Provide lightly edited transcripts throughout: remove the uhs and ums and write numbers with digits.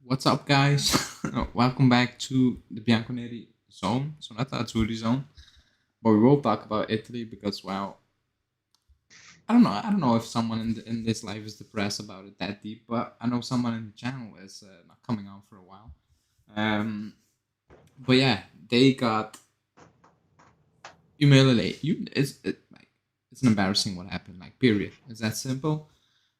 What's up, guys? Welcome back to the Bianconeri zone. So not the Azzurri zone, but we will talk about Italy because, well, I don't know. I don't know if someone in this life is depressed about it that deep, but I know someone in the channel is not coming on for a while. Um, but yeah, they got humiliated. It's an embarrassing what happened. Like, period. It's that simple.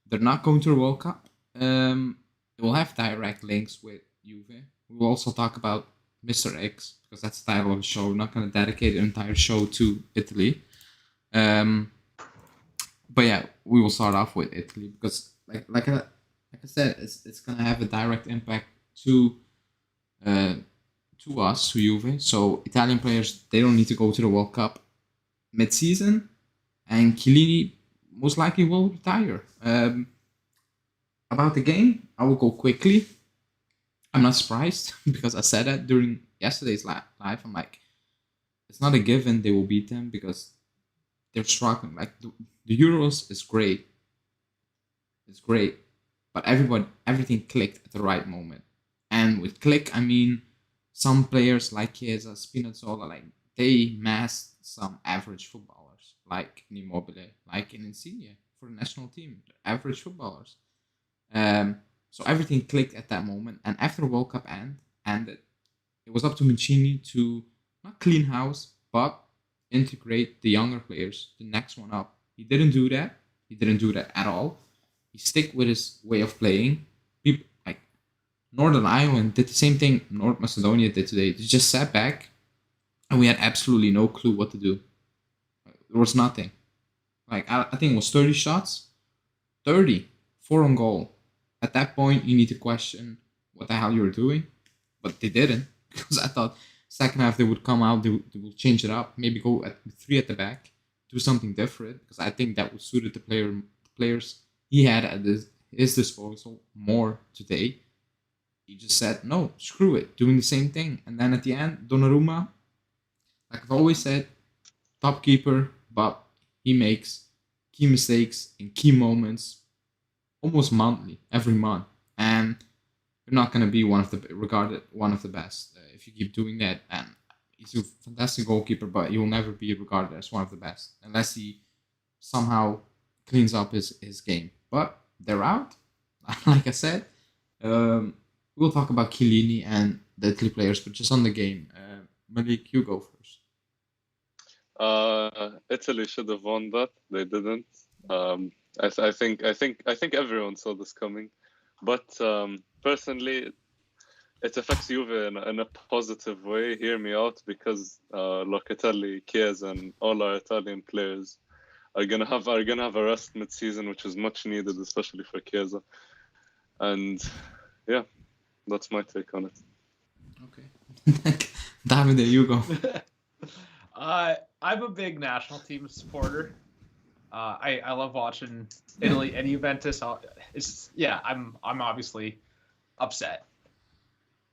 They're not going to the World Cup. It will have direct links with Juve. We will also talk about Mr. X because that's the title of the show. We're not going to dedicate an entire show to Italy. Um, but yeah, we will start off with Italy because, like I said, it's going to have a direct impact to uh, to us, to Juve. So Italian players, they don't need to go to the World Cup mid-season, and Chiellini most likely will retire. About the game, I will go quickly. I'm not surprised because I said that during yesterday's live. I'm like, it's not a given they will beat them because they're struggling. Like the Euros is great, it's great, but everything clicked at the right moment. And with click, I mean some players like Chiesa, Spinazzola, like they masked some average footballers, like an Immobile, like an Insigne for the national team. They're average footballers. So everything clicked at that moment. And after the World Cup ended, it was up to Mancini to not clean house, but integrate the younger players, the next one up. He didn't do that. He didn't do that at all. He stick with his way of playing. People like Northern Ireland did the same thing North Macedonia did today. They just sat back and we had absolutely no clue what to do. There was nothing. Like I think it was 30 shots, 30, 4 on goal. At that point, you need to question what the hell you were doing, but they didn't because I thought second half they would come out, they will change it up, maybe go at three at the back, do something different because I think that would suited the players he had at his disposal more today. He just said no, screw it, doing the same thing, and then at the end, Donnarumma, like I've always said, top keeper, but he makes key mistakes in key moments almost monthly, every month, and you're not going to be regarded one of the best if you keep doing that. And he's a fantastic goalkeeper, but he will never be regarded as one of the best unless he somehow cleans up his game. But they're out. Like I said, we'll talk about Chiellini and the Italy players, but just on the game. Malik, you go first. Italy should have won that. They didn't. I think everyone saw this coming, but personally, it affects Juve in a positive way. Hear me out, because Locatelli, Chiesa, and all our Italian players are gonna have a rest mid-season, which is much needed, especially for Chiesa. And yeah, that's my take on it. Okay. Davide, you go. I'm a big national team supporter. I love watching Italy and Juventus. I'm obviously upset.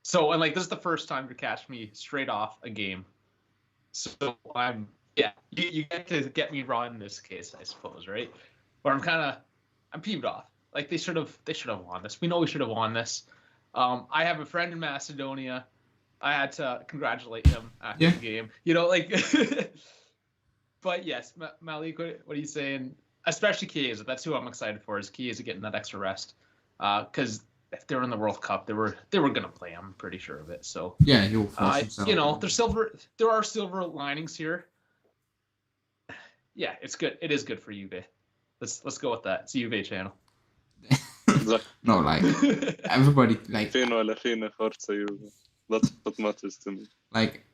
So and like this is the first time to catch me straight off a game. So you get to get me raw in this case, I suppose, right? But I'm peeved off. Like they should have won this. We know we should have won this. I have a friend in Macedonia. I had to congratulate him after Yeah. the game. Like but yes, Malik, what are you saying? Especially Chiesa. That's who I'm excited for. Is Chiesa getting that extra rest? Because if they were in the World Cup, they were gonna play. I'm pretty sure of it. So, Yeah, he will force himself. there's silver. There are silver linings here. Yeah, it's good. It is good for Juve. Let's go with that. It's a Juve channel. No, like everybody, like Fino alla fine, forza Juve. That's what matters to me.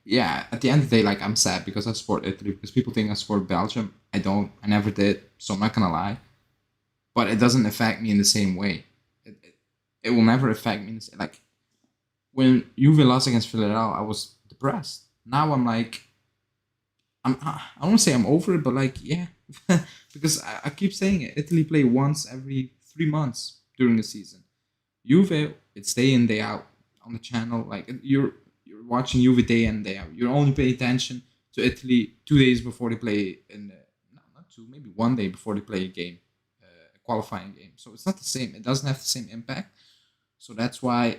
yeah, at the end of the day, like I'm sad because I support Italy because people think I support Belgium. I don't. I never did. So I'm not gonna lie. But it doesn't affect me in the same way. It will never affect me. Like when Juve lost against Villarreal, I was depressed. Now I'm like, I don't want to say I'm over it, but like yeah, because I keep saying it. Italy play once every 3 months during the season. Juve, it's day in day out on the channel. Like you're watching Juve day in day out. You only pay attention to Italy 2 days before they play in the no, not two, maybe one day before they play a game, a qualifying game. So it's not the same. It doesn't have the same impact. So that's why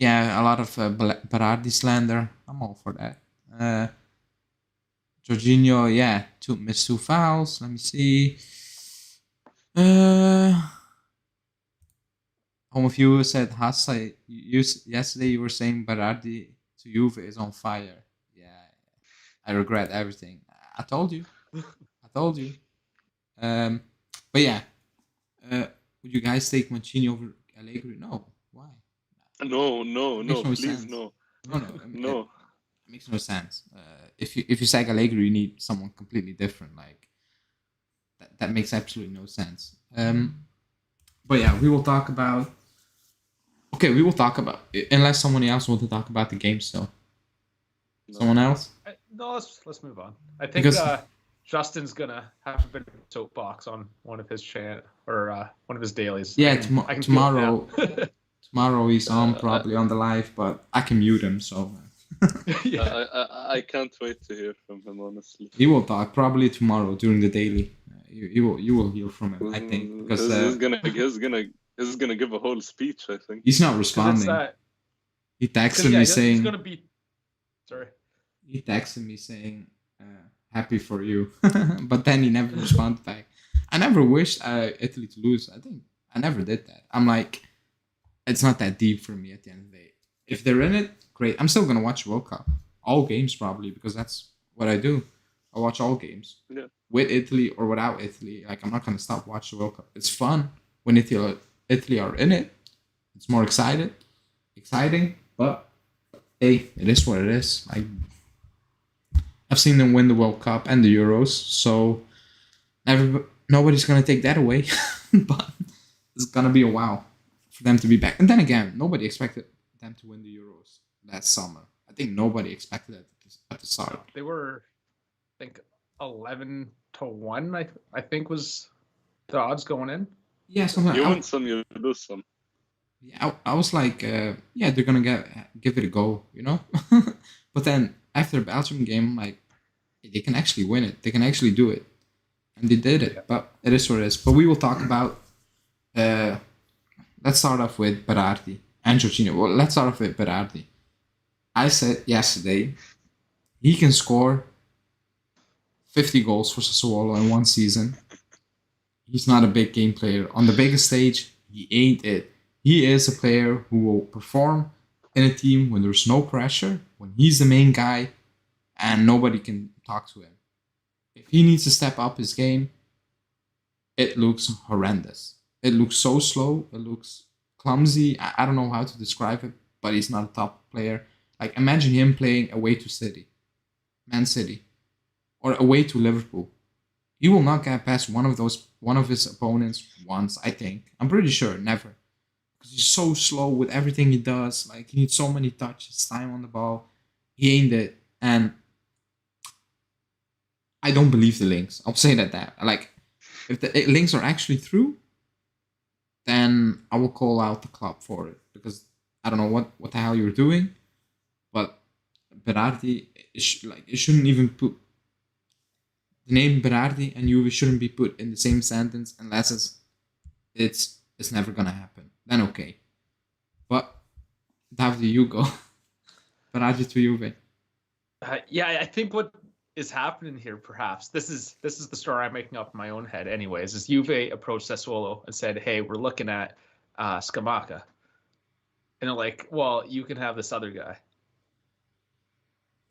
Yeah, a lot of Berardi slander. I'm all for that. Jorginho, yeah, missed 2 fouls. Let me see. Home of you said Hassa. Yesterday you were saying Berardi to Juve is on fire. Yeah, I regret everything. I told you. I told you. Um, but yeah, would you guys take Mancini over Allegri? No. Why? No, no, It makes no, no please, sense. no, No, it no. makes no sense. If you say Allegri, you need someone completely different. Like that makes absolutely no sense. But yeah, we will talk about. Okay, we will talk about unless someone else wants to talk about the game still. No. Someone else? No, let's move on. I think Because Justin's gonna have a bit of a soapbox on one of his one of his dailies. yeah, I can feel tomorrow it now. tomorrow he's on Uh, probably on the live, but I can mute him, so Yeah. I can't wait to hear from him, honestly. he will talk probably tomorrow during the daily. You will hear from him, I think, because He's gonna give a whole speech, I think. he's not Because it's responding. He it's texted gonna, me yeah, he's saying gonna be. Sorry. he texted me saying happy for you, but then he never responded back. I never wished Italy to lose. I think I never did that. I'm like, it's not that deep for me at the end of the day. If they're in it, great. I'm still gonna watch World Cup, all games probably, because that's what I do. I watch all games with Italy or without Italy. Like I'm not gonna stop watching the World Cup. It's fun when Italy are in it. It's more exciting. But hey, it is what it is. Like I've seen them win the World Cup and the Euros, so nobody's gonna take that away. But it's gonna be a while for them to be back. And then again, nobody expected them to win the Euros last summer. I think nobody expected it at the start. They were, I think, 11-1. I think was the odds going in. Yeah, something. You win some, you lose some. Yeah, I was like, yeah, they're gonna give it a go, you know. But then after the Belgium game, like, they can actually win it. They can actually do it, and they did it. Yeah. But it is what it is. But we will talk about. Let's start off with Berardi and Jorginho. Well, let's start off with Berardi. I said yesterday he can score 50 goals for Sassuolo in one season. He's not a big game player. On the biggest stage, he ain't it. He is a player who will perform in a team when there's no pressure, when he's the main guy, and nobody can talk to him. If he needs to step up his game, it looks horrendous. It looks so slow. It looks clumsy. I don't know how to describe it, but he's not a top player. Like imagine him playing away to Man City, or away to Liverpool. He will not get past one of his opponents once. I think. I'm pretty sure never, because he's so slow with everything he does. Like he needs so many touches, time on the ball. He ain't it, and I don't believe the links. I'll say that. Like if the links are actually through, then I will call out the club for it, because I don't know what the hell you're doing, but Berardi it shouldn't even put the name Berardi and Juve shouldn't be put in the same sentence unless it's never gonna happen. Then okay, but Davide, you go. Berardi to Juve. Yeah, I think what is happening here, perhaps this is the story I'm making up in my own head. Anyways, is Juve approached Sassuolo and said, "Hey, we're looking at Scamacca," and they're like, "Well, you can have this other guy,"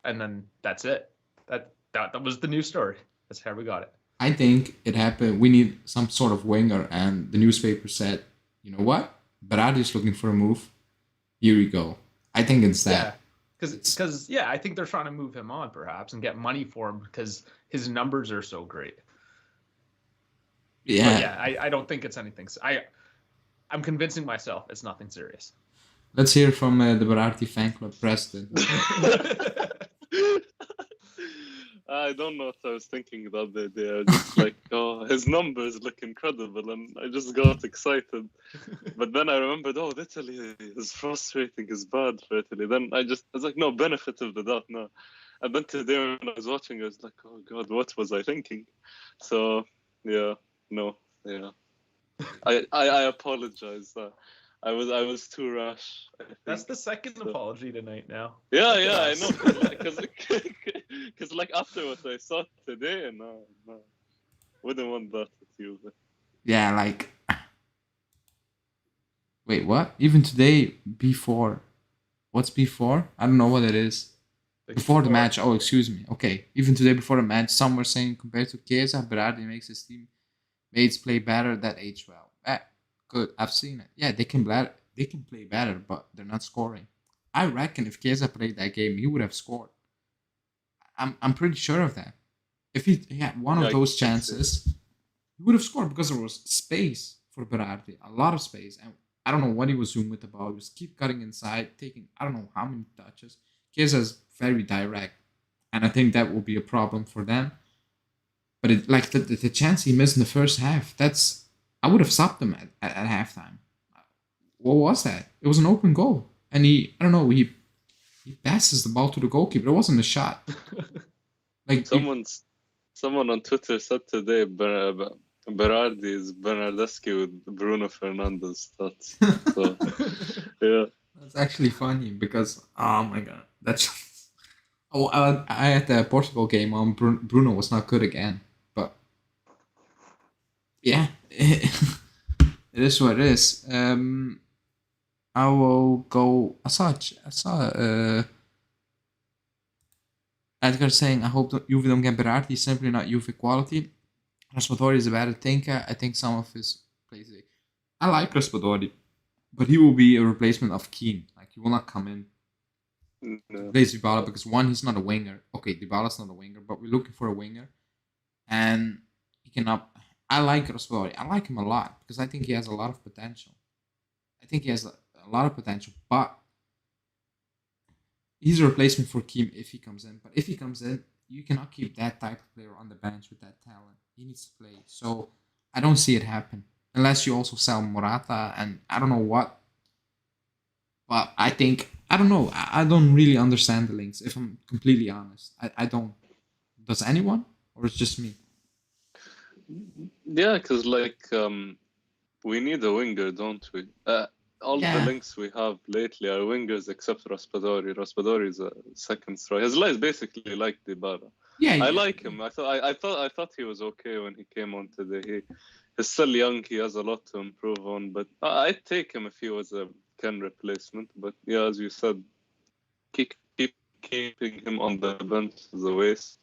and then that's it. That was the news story. That's how we got it. I think it happened. We need some sort of winger, and the newspaper said, "You know what? Berardi is looking for a move. Here we go." I think it's that. Yeah. Because I think they're trying to move him on perhaps and get money for him because his numbers are so great. Yeah. But yeah, I don't think it's anything. I'm convincing myself it's nothing serious. Let's hear from the Berardi fan club president. I don't know what I was thinking the other day. I was just like, oh, his numbers look incredible, and I just got excited. But then I remembered, oh, Italy is frustrating, is bad for Italy. Then I was like, no, benefit of the doubt, no. And then today when I was watching, I was like, oh God, what was I thinking? So yeah, no, yeah. I apologize. I was too rash. That's the second apology tonight now. Yeah, Look at I us. know. Because like after what I saw today, no, wouldn't want that with you. But Yeah, like. Wait, what? Even today, before. What's before? I don't know what it is. Before the match. Oh, excuse me. Okay. Even today, before the match, some were saying compared to Chiesa, Berardi makes his teammates play better that age well. Good. I've seen it. Yeah, they can play better, but they're not scoring. I reckon if Chiesa played that game, he would have scored. I'm pretty sure of that. If he had one of those chances, he would have scored because there was space for Berardi, a lot of space, and I don't know what he was doing with the ball. He was keep cutting inside, taking I don't know how many touches. Chiesa is very direct, and I think that will be a problem for them. But like the chance he missed in the first half, I would have stopped him at halftime. What was that? It was an open goal, and he passes the ball to the goalkeeper. It wasn't a shot. Like someone on Twitter said today, Berardi is Bernardeschi with Bruno Fernandes. So yeah. That's actually funny because oh my god, that's. Oh, I had the Portugal game on. Bruno was not good again, but yeah, it is what it is. I will go. I saw Edgar saying, I hope that Juve don't get Berardi, simply not Juve quality. Raspadori is a better thinker. I think some of his plays. I like Raspadori, but he will be a replacement of Keane. Like, he will not come in to replace Dybala because, one, he's not a winger. Okay, Dybala's not a winger, but we're looking for a winger. And he cannot. I like Raspadori. I like him a lot because I think he has a lot of potential. But he's a replacement for Keane if he comes in. But if he comes in, you cannot keep that type of player on the bench with that talent. He needs to play. So I don't see it happen unless you also sell Morata and I don't know what. But I don't know. I don't really understand the links. If I'm completely honest, I don't. Does anyone, or it's just me? Yeah, because like we need a winger, don't we? All the links we have lately are wingers except Raspadori. Raspadori is a second striker. His life is basically like Dybala. I like him. I thought he was okay when he came on today. He's still young. He has a lot to improve on, but I'd take him if he was a Ken replacement. But yeah, as you said, keeping him on the bench is a waste.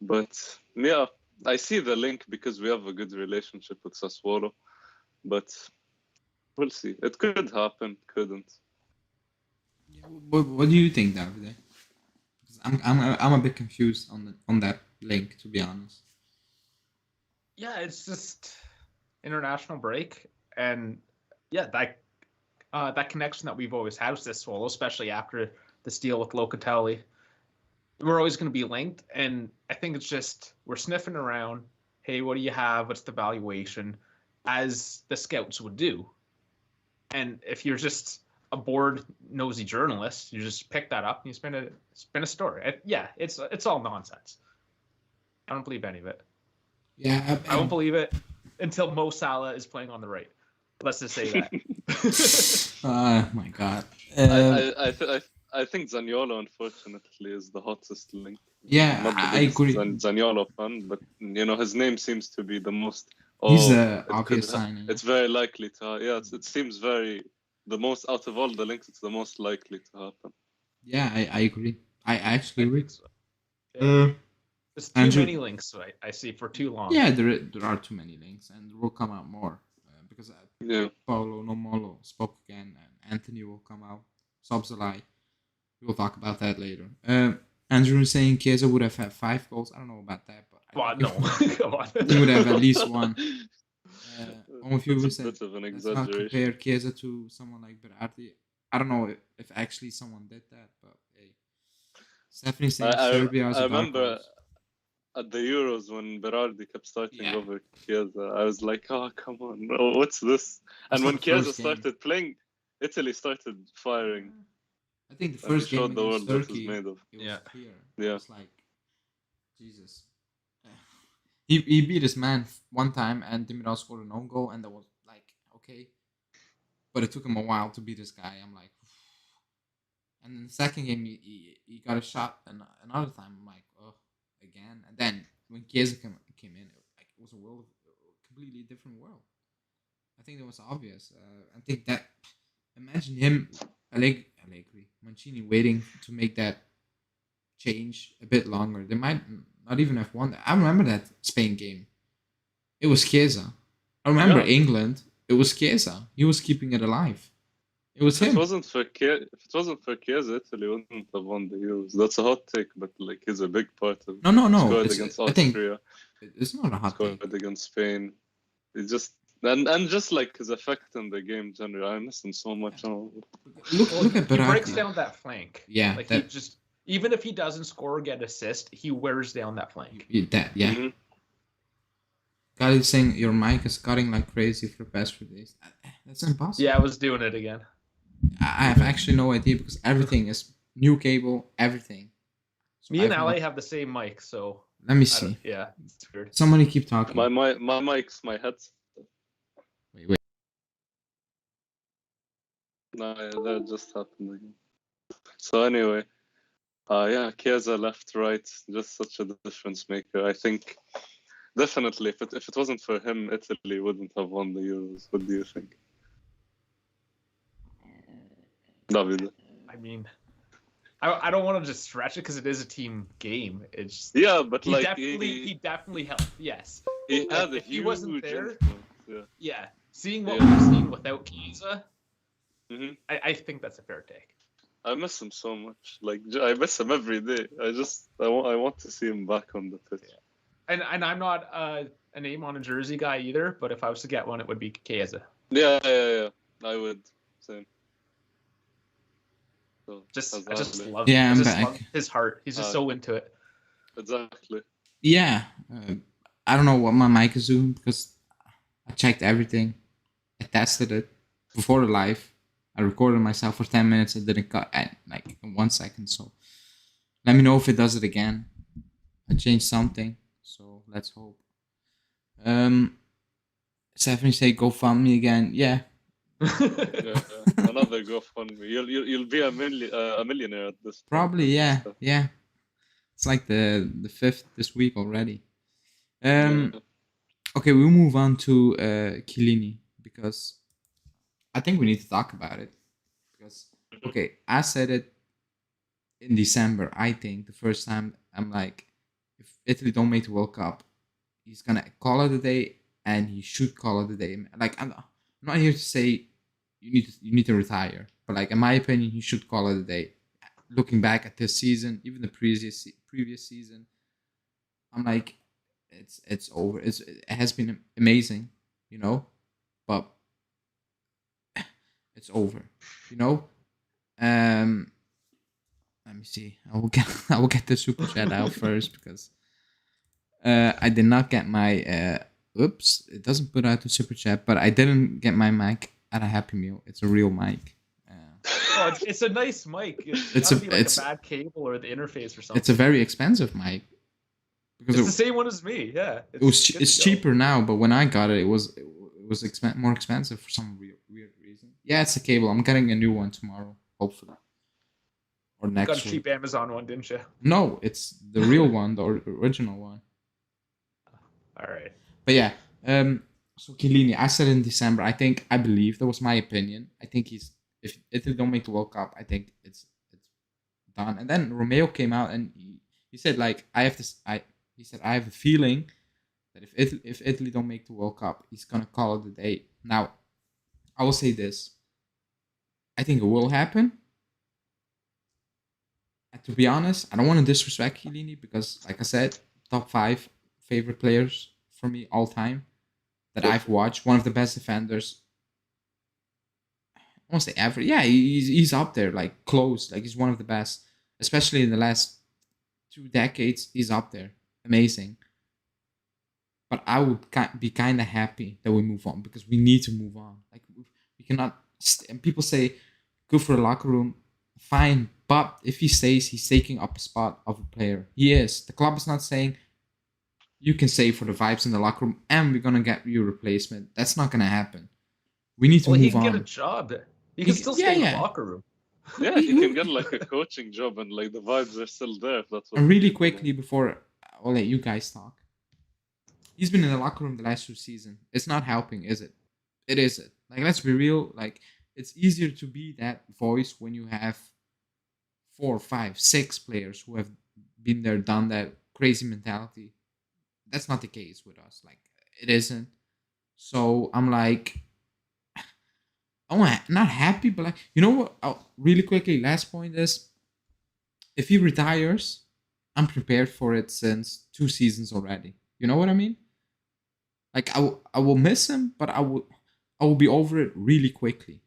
But yeah, I see the link because we have a good relationship with Sassuolo. But we'll see. It could happen, couldn't. What do you think, Davide? I'm a bit confused on that link, to be honest. Yeah, it's just international break, and yeah, that connection that we've always had with Sassuolo, especially after this deal with Locatelli, we're always going to be linked. And I think it's just we're sniffing around. Hey, what do you have? What's the valuation? As the scouts would do. And if you're just a bored, nosy journalist, you just pick that up and you spin a story. It's all nonsense. I don't believe any of it. Yeah, I won't believe it until Mo Salah is playing on the right. Let's just say that. Oh my god. I think Zaniolo, unfortunately, is the hottest link. Yeah, I agree. Zaniolo fan, but his name seems to be the most. He's the obvious signing. It's very likely to. Yeah, it seems the most out of all the links. It's the most likely to happen. Yeah, I agree. I actually agree. So. Yeah. There's too many links. I see for too long. Yeah, there are too many links, and there will come out more because Paulo Nomolo spoke again, and Anthony will come out. Sobzalai. We will talk about that later. Andrew is saying Chiesa would have had 5 goals. I don't know about that, but Come on. He would have at least one. One of you said, let's not compare Chiesa to someone like Berardi. I don't know if actually someone did that, but hey. Stephanie saying Serbia is a dark horse. At the Euros when Berardi kept starting over Chiesa, I was like, oh, come on, no, what's this? And when Chiesa started playing, Italy started firing. I think the first game against Turkey, made of. It was clear. Yeah. It was like, Jesus. He beat his man one time and Demiral scored an own goal and that was like, okay. but it took him a while to beat this guy. I'm like, and in the second game, he got a shot, and another time, I'm like, oh, again. And then when Chiesa came in, it was a completely different world. I think that was obvious. I think that imagine him, Allegri, Mancini waiting to make that change a bit longer. They might not even have won. I remember that Spain game. It was Chiesa. I remember England. It was Chiesa. He was keeping it alive. It was him. If it wasn't for Chiesa, Italy wouldn't have won the Euros. That's a hot take, but like he's a big part of. No. Scored against Austria. It's not a hot take. Scored against Spain. It's just and just like his effect in the game generally, I miss him so much. Look at Berardi. He breaks down that flank. Yeah, like he just even if he doesn't score or get assist, he wears down that flank. Yeah. Mm-hmm. God is saying your mic is cutting like crazy for the past few days. That's impossible. Yeah, I was doing it again. I have actually no idea because everything is new cable, everything. So me and Ali have the same mic, so let me see. Yeah, it's weird. Somebody keep talking. My mic's my headset. Wait. No, that just happened again. So anyway, Chiesa left, right, just such a difference maker. I think definitely if it wasn't for him, Italy wouldn't have won the Euros. What do you think? David. I mean, I don't want to just stretch it because it is a team game. It's just, but he like he definitely helped. Yes, he had if he wasn't there. Yeah. Seeing what we've seen without Chiesa, mm-hmm. I think that's a fair take. I miss him so much. Like I miss him every day. I want to see him back on the pitch. Yeah. And I'm not a name on a jersey guy either, but if I was to get one, it would be Chiesa. Yeah. I would. Same. So, I just love. Yeah, I'm back. Love his heart. He's just so into it. Exactly. Yeah, I don't know what my mic is doing because I checked everything. I tested it before the live. I recorded myself for 10 minutes. It didn't cut at like in 1 second. So let me know if it does it again. I changed something. So let's hope. Stephanie say GoFundMe again. Yeah. Another GoFundMe. You'll be a millionaire at this point. Probably, yeah. It's like the 5th this week already. Okay, we'll move on to Chiellini because I think we need to talk about it. Because okay, I said it in December. I think the first time I'm like, if Italy don't make the World Cup, he's gonna call it a day, and he should call it a day. Like I'm not here to say you need to retire, but like in my opinion, he should call it a day. Looking back at this season, even the previous season, I'm like, it's over. It has been amazing, but it's over, Let me see. I will get the super chat out first because I did not get my. Oops! It doesn't put out the super chat, but I didn't get my mic at a Happy Meal. It's a real mic. It's a nice mic. It's a bad cable or the interface or something. It's a very expensive mic. Because it's the same one as me. Yeah. It's cheaper now, but when I got it, it was more expensive for some weird reason. Yeah, it's a cable. I'm getting a new one tomorrow, hopefully, or next week. Got a cheap Amazon one, didn't you? No, it's the real one, the original one. All right. But yeah, so Chiellini, I said in December. I believe that was my opinion. I think if Italy don't make the World Cup, I think it's done. And then Romeo came out and he said like he said I have a feeling that if Italy don't make the World Cup, he's gonna call it a day. Now, I will say this. I think it will happen. And to be honest, I don't want to disrespect Chiellini because, like I said, top 5 favorite players for me all time that I've watched. One of the best defenders. I won't say ever. Yeah, he's up there, like close. Like he's one of the best, especially in the last 2 decades. He's up there, amazing. But I would be kind of happy that we move on because we need to move on. Like we cannot. And people say, good for the locker room, fine. But if he stays, he's taking up a spot of a player. He is. The club is not saying you can stay for the vibes in the locker room and we're gonna get you a replacement. That's not gonna happen. We need to Well, he move can get a on. job. He can still stay in the locker room. Yeah, he can get like a coaching job, and like the vibes are still there. If that's what. And really people want. quickly before I'll let you guys talk, he's been in the locker room the last 2 seasons. It's not helping, is it? It isn't. Like, let's be real. Like, it's easier to be that voice when you have 4, 5, 6 players who have been there, done that, crazy mentality. That's not the case with us. Like, it isn't. So I'm like, I'm not happy, but like, you know what? Really quickly, last point is, if he retires, I'm prepared for it since 2 seasons already. You know what I mean? Like, I will miss him, but I will be over it really quickly.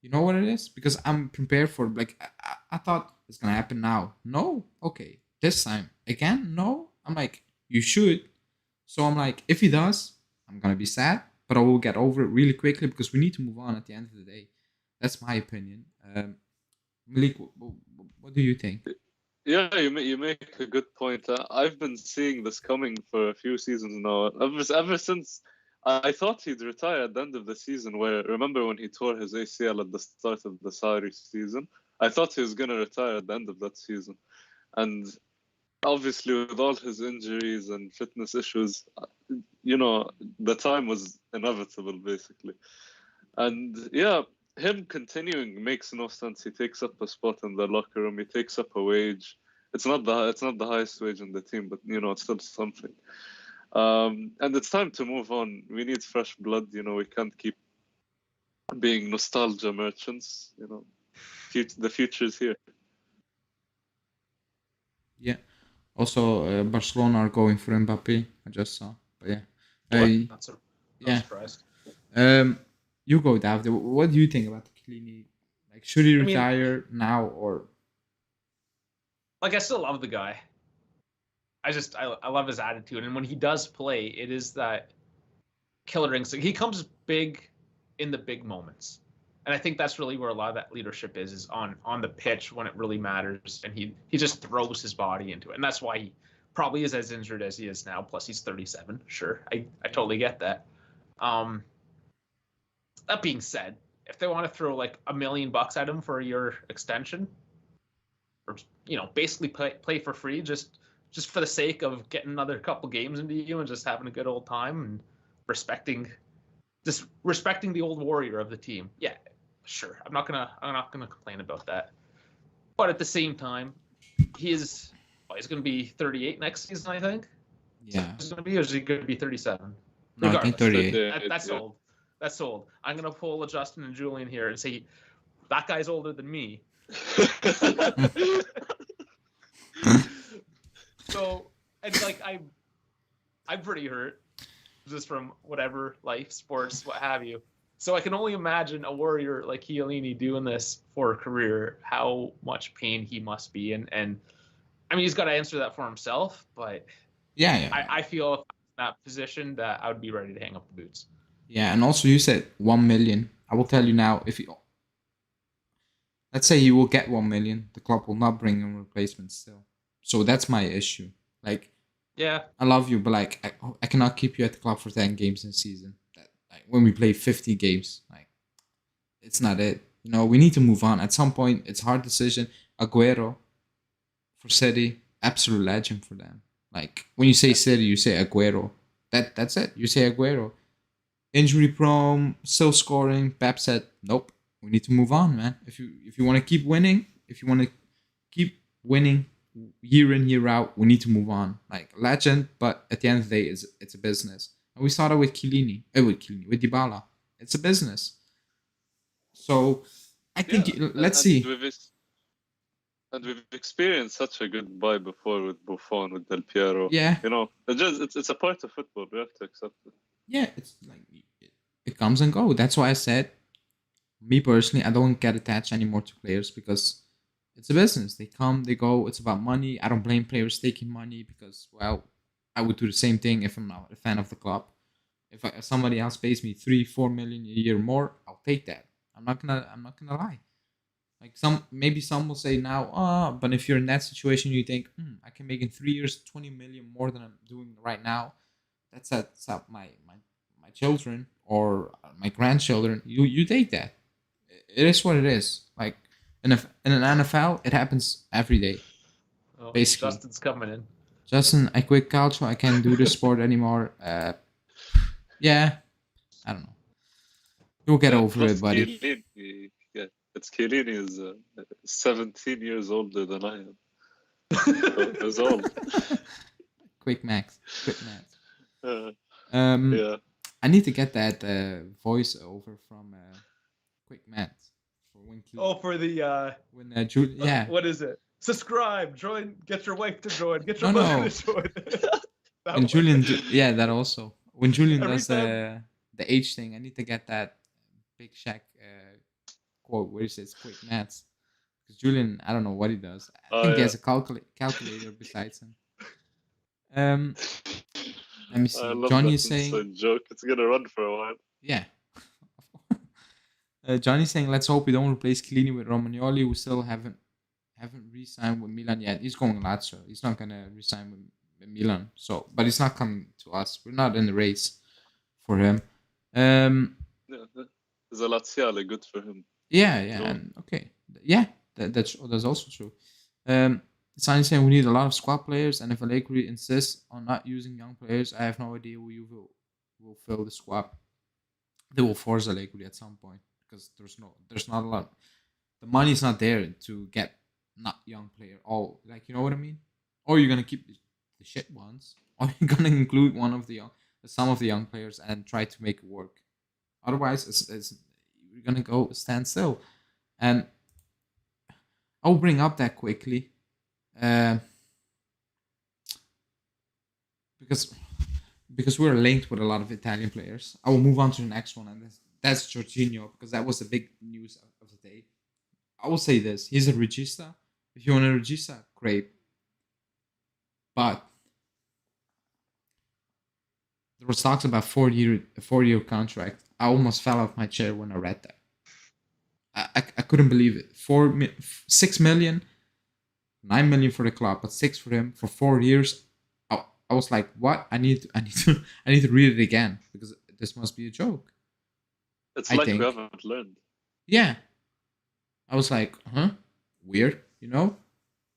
You know what it is? Because I'm prepared for, like, I thought it's gonna happen now. No, okay, this time again. No, I'm like, you should. So I'm like, if he does, I'm gonna be sad, but I will get over it really quickly because we need to move on at the end of the day. That's my opinion. Malik, what do you think? Yeah, you make a good point. I've been seeing this coming for a few seasons now. Ever since I thought he'd retire at the end of the season. Where remember when he tore his ACL at the start of the Saudi season? I thought he was gonna retire at the end of that season, and obviously with all his injuries and fitness issues, the time was inevitable basically. And yeah, him continuing makes no sense. He takes up a spot in the locker room. He takes up a wage. It's not the highest wage in the team, but it's still something. And it's time to move on. We need fresh blood. We can't keep being nostalgia merchants. The future's here. Yeah. Also, Barcelona are going for Mbappe. I just saw, but yeah. Not Yeah. surprised. You go, David. What do you think about Chiellini? Like, should he retire now or? Like, I still love the guy. I love his attitude, and when he does play, it is that killer instinct. He comes big in the big moments, and I think that's really where a lot of that leadership is on the pitch when it really matters, and he just throws his body into it, and that's why he probably is as injured as he is now. Plus, he's 37. Sure, I totally get that. That being said, if they want to throw like $1 million at him for a year extension, or basically play for free, just for the sake of getting another couple games into you and just having a good old time and respecting the old warrior of the team. Yeah, sure. I'm not gonna complain about that. But at the same time, he's gonna be 38 next season, I think. Yeah. Is gonna be, or is he gonna be 37? No, I think 38. That's old. That's old. I'm gonna pull a Justin and Julian here and say that guy's older than me. So, and like I'm pretty hurt just from whatever life, sports, what have you. So I can only imagine a warrior like Chiellini doing this for a career, how much pain he must be. And I mean, he's got to answer that for himself, but yeah. I feel if I'm in that position that I would be ready to hang up the boots. Yeah, and also you said 1 million. I will tell you now, let's say you will get 1 million, the club will not bring in replacements still. So that's my issue. Like, yeah, I love you, but like, I cannot keep you at the club for 10 games in a season. Like, when we play 50 games, like, it's not it. We need to move on. At some point, it's a hard decision. Aguero for City, absolute legend for them. Like, when you say City, you say Aguero. That's it. You say Aguero. Injury prone, still scoring. Pep said, nope, we need to move on, man. If you want to keep winning, year in, year out, we need to move on. Like, legend, but at the end of the day, it's a business. And we saw that with Chiellini, with Dybala. It's a business. So, I think, let's see. And we've experienced such a goodbye before with Buffon, with Del Piero. Yeah. It's a part of football. We have to accept it. Yeah, it's like, it comes and go. That's why I said, me personally, I don't get attached anymore to players because it's a business. They come, they go. It's about money. I don't blame players taking money because, well, I would do the same thing if I'm not a fan of the club. If somebody else pays me 3-4 million a year more, I'll take that. I'm not gonna lie. Like, some will say now, but if you're in that situation, you think, I can make in 3 years 20 million more than I'm doing right now. That's up my children or my grandchildren, you take that. It is what it is. Like in an NFL, it happens every day, Oh, basically. Justin's coming in. Justin, I quit culture. I can't do this sport anymore. Yeah, I don't know. You'll get over Plus it, buddy. Chiellini, yeah, it's Chiellini is 17 years older than I am. So he's old. Quick max. Uh, Um, yeah. I need to get that voice over from Quick Max for when Oh, for the when yeah. what is it? Subscribe, join, get your wife to join, get your No, mother no. to join. That When one. Julian yeah, that also. When Julian Every does time- the age thing, I need to get that Big Shack quote where he says Quick Maths. Because Julian, I don't know what he does. I think he has a calculator besides him. Let me see. I love Johnny that is saying, inside joke. It's gonna run for a while. yeah. Johnny's saying, let's hope we don't replace Chiellini with Romagnoli, who still haven't re-signed with Milan yet. He's going Lazio. He's not gonna re-sign with Milan. So, but he's not coming to us. We're not in the race for him. Yeah, is a Laziale good for him? Yeah, No. and okay, yeah, that's also true. Sonny's saying we need a lot of squad players, and if Allegri insists on not using young players, I have no idea who you will fill the squad. They will force Allegri at some point because there's not a lot. The money's not there to get not young player. All like you know what I mean. Or you're gonna keep the shit ones, or you're gonna include some of the young players and try to make it work. Otherwise, it's you're gonna go stand still. And I'll bring up that quickly, because we're linked with a lot of Italian players. I will move on to the next one, and that's Jorginho, because that was the big news of the day. I will say this: he's a regista. If you want a regista, great. But there was talks about 4-year contract. I almost fell off my chair when I read that. I couldn't believe it. 6 million, 9 million for the club, but 6 for him for 4 years. I was like, what? I need to read it again because this must be a joke. It's I like think. we haven't learned. Yeah. I was like, weird, you know?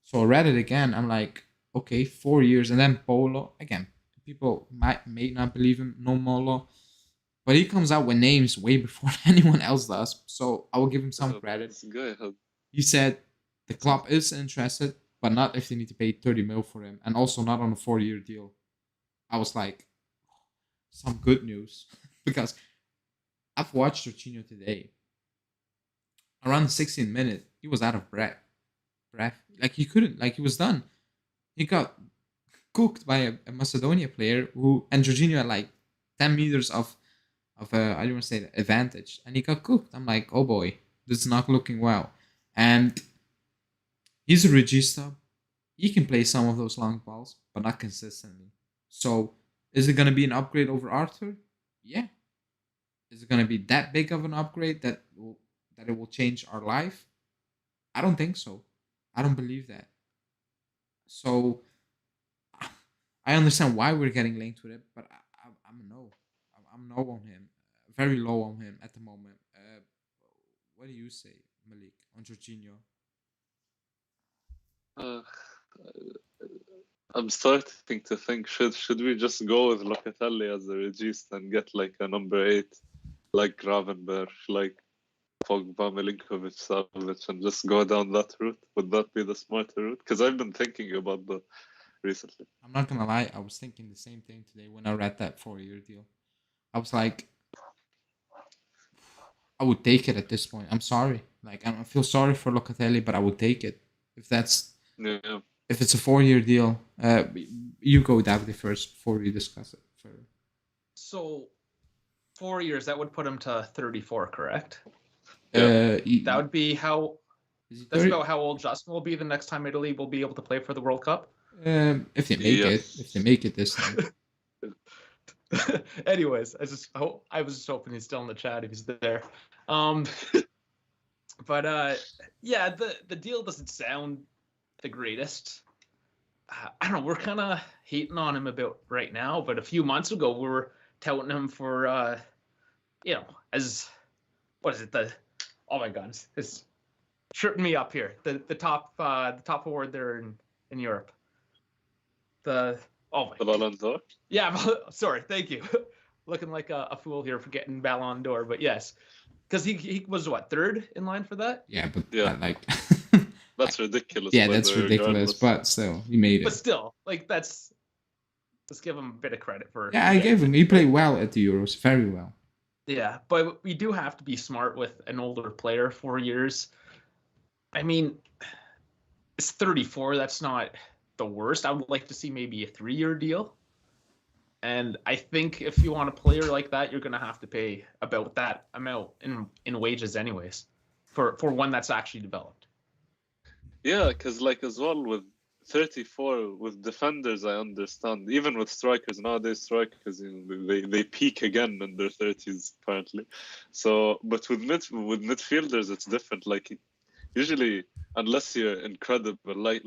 So I read it again. I'm like, okay, 4 years. And then Polo, again, people may not believe him, no Molo. But he comes out with names way before anyone else does. So I will give him some credit. This guy had He said the club is interested, but not if they need to pay 30 mil for him. And also not on a 4-year deal. I was like, some good news. Because I've watched Jorginho today. Around the 16th minute, he was out of breath. Like he couldn't, like he was done. He got cooked by a Macedonia player and Jorginho had like 10 meters of I don't want to say the advantage, and he got cooked. I'm like, oh boy, this is not looking well. And he's a regista. He can play some of those long balls, but not consistently. So, is it going to be an upgrade over Arthur? Yeah. Is it going to be that big of an upgrade that it will change our life? I don't think so. I don't believe that. So, I understand why we're getting linked with it, but I'm a no. I'm no on him. Very low on him at the moment. What do you say, Malik, on Jorginho? I'm starting to think, should we just go with Locatelli as a regista and get like a number 8, like Gravenberg, like Pogba, Milinkovic, Savic, and just go down that route? Would that be the smarter route? Because I've been thinking about that recently. I'm not gonna lie, I was thinking the same thing today when I read that 4-year deal. I was like, I would take it at this point. I'm sorry. Like, I feel sorry for Locatelli, but I would take it. If it's a 4-year deal. You go, Davide, first before we discuss it further. So, 4 years, that would put him to 34, correct? Yeah. That would be how... That's about how old Justin will be the next time Italy will be able to play for the World Cup? If they make it. If they make it this time. Anyways, I was just hoping he's still in the chat if he's there. But yeah, the deal doesn't sound the greatest. I don't know. We're kind of hating on him about right now, but a few months ago we were touting him for as what is it? Oh my God, it's tripping me up here. The top award there in Europe. The Ballon d'Or. Yeah, sorry, thank you. Looking like a fool here for getting Ballon d'Or, but yes, because he was what, third in line for that? Yeah, but like that's ridiculous. Yeah, that's ridiculous. But still, he made it. But still, like let's give him a bit of credit for. Yeah, I gave him. He played well at the Euros, very well. Yeah, but we do have to be smart with an older player. 4 years. I mean, it's 34. That's not the worst. I would like to see maybe a 3-year deal. And I think if you want a player like that, you're going to have to pay about that amount in wages anyways for one that's actually developed. Yeah, because like as well with 34, with defenders, I understand. Even with strikers, nowadays strikers, they peak again in their 30s apparently. So, but with midfielders, it's different. Like usually, unless you're incredible, like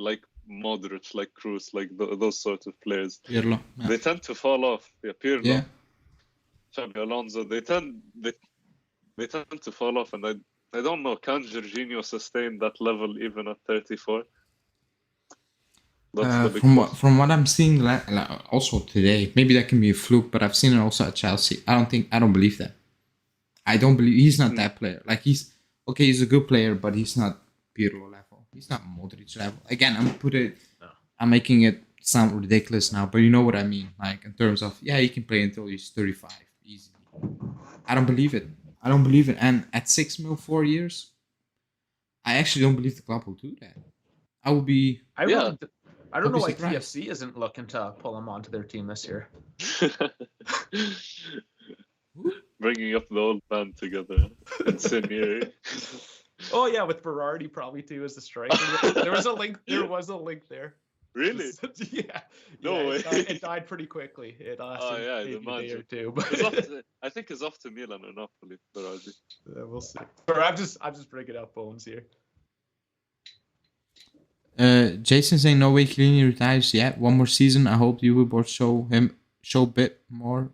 Modric, like Kroos, like those sort of players, Pirlo, yeah. They tend to fall off. Yeah, Pirlo, yeah. Xabi Alonso, they tend to fall off, and I don't know, can Jorginho sustain that level even at 34? From what I'm seeing, also today, maybe that can be a fluke, but I've seen it also at Chelsea. I don't believe that. I don't believe he's not that player. Like he's a good player, but he's not Pirlo level. He's not Modric level. Again, I'm making it sound ridiculous now, but you know what I mean. Like in terms of he can play until he's 35 easily. I don't believe it. And at 6 mil 4 years, I actually don't believe the club will do that. I will be. I don't know why PFC isn't looking to pull him onto their team this year. Bringing up the old band together. Insinuary. Oh yeah, with Berardi probably too as the striker. There was a link there. Really? Yeah. No way. It died pretty quickly. It lasted maybe a day or two. But I think it's off to Milan or Napoli, Berardi. We'll see. Or I'm just bringing up bones here. Jason saying no way Chiellini retires yet. One more season. I hope the Juve board show a bit more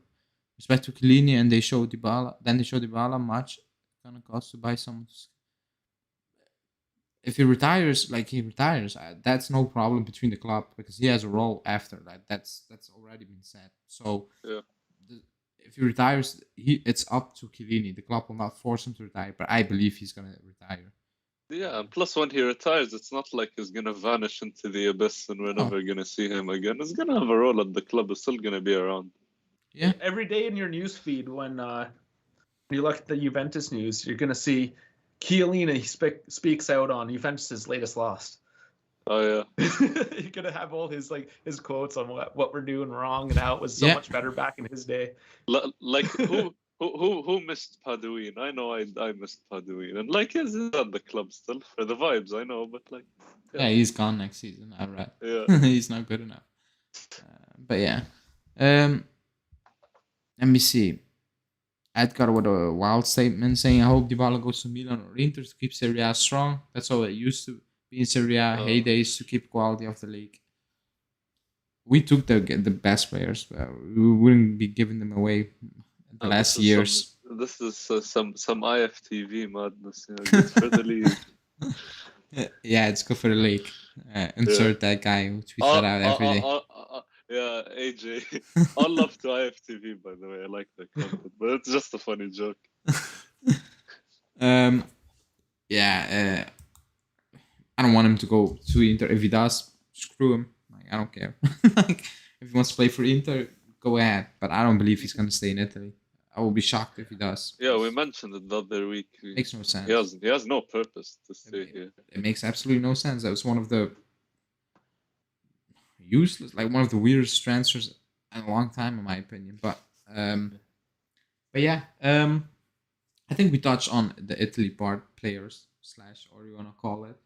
respect to Chiellini, and they show Dybala. Then they show Dybala much gonna cost to buy someone. If he retires, that's no problem between the club because he has a role after that. That's already been said. So if he retires, it's up to Chiellini. The club will not force him to retire, but I believe he's gonna retire. Yeah, and plus when he retires, it's not like he's gonna vanish into the abyss and we're never gonna see him again. He's gonna have a role at the club. He's still gonna be around. Yeah. Every day in your news feed, when you look at the Juventus news, you're gonna see Chiellini speaks out on Juventus's latest loss. Oh yeah. You're gonna have all his quotes on what we're doing wrong and how it was so much better back in his day. Like who missed Paduin? I know I missed Paduin, and like he's at the club still for the vibes. I know, but like he's gone next season. I read. Yeah, he's not good enough. But yeah, let me see. Edgar with a wild statement saying, I hope Dybala goes to Milan or Inter to keep Serie A strong. That's how it used to be in Serie A heydays to keep quality of the league. We took the best players. We wouldn't be giving them away the last years. This is some IFTV madness. Good for the league. Yeah, it's good for the league. Insert that guy who tweets that out every day. Yeah, AJ. All love to IFTV, by the way. I like that content, but it's just a funny joke. I don't want him to go to Inter. If he does, screw him. Like, I don't care. Like, if he wants to play for Inter, go ahead. But I don't believe he's going to stay in Italy. I will be shocked if he does. Yeah, we mentioned it the other week. Makes no sense. He has no purpose to stay here. It makes absolutely no sense. That was one of the one of the weirdest transfers in a long time, in my opinion. But yeah, I think we touched on the Italy part, players / or you want to call it.